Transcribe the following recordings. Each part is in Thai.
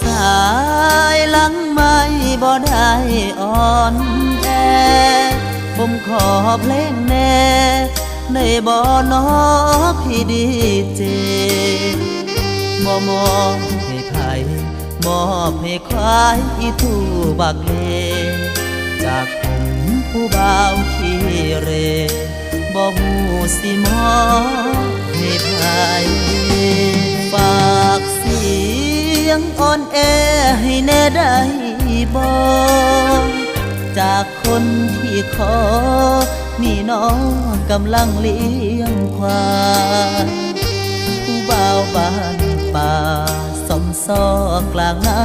สายหลังไม่บ่ได้อ่อนแอผมขอเพลงแน่ในบ่นอพี่ดีเจบ่มองให้ไผมอบให้ควายอีทูบักเลจากผมผู้บ่าวขี้เรบ่หูสิมอบให้ไผฝากเสียงอ่อนแอให้แน่ได้บ่จากคนที่ขอมีน้องกำลังเลี้ยงควายผู้บ่าวบ้านป่าสมซอกลางนา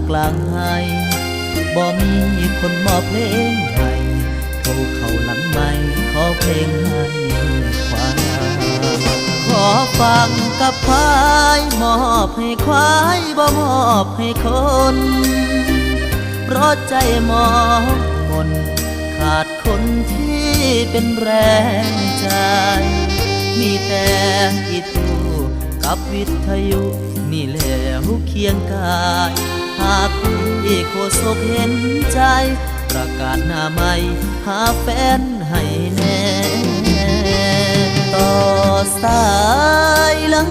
กลางไห้บ่มีคนมอบเพลงให้โทรเข้าหลังไมค์ขอเพลงให้ควายขอฟังกับควายมอบให้ควายบ่มอบให้คนเพราะใจมองมนขาดคนที่เป็นแรงใจมีแต่อีทูกับวิทยุนี่แหล้วเคียงกายหากพี่โคศกเห็นใจประกาศหน้าใหม่หาแฟนให้แน่ต่อสายหลัง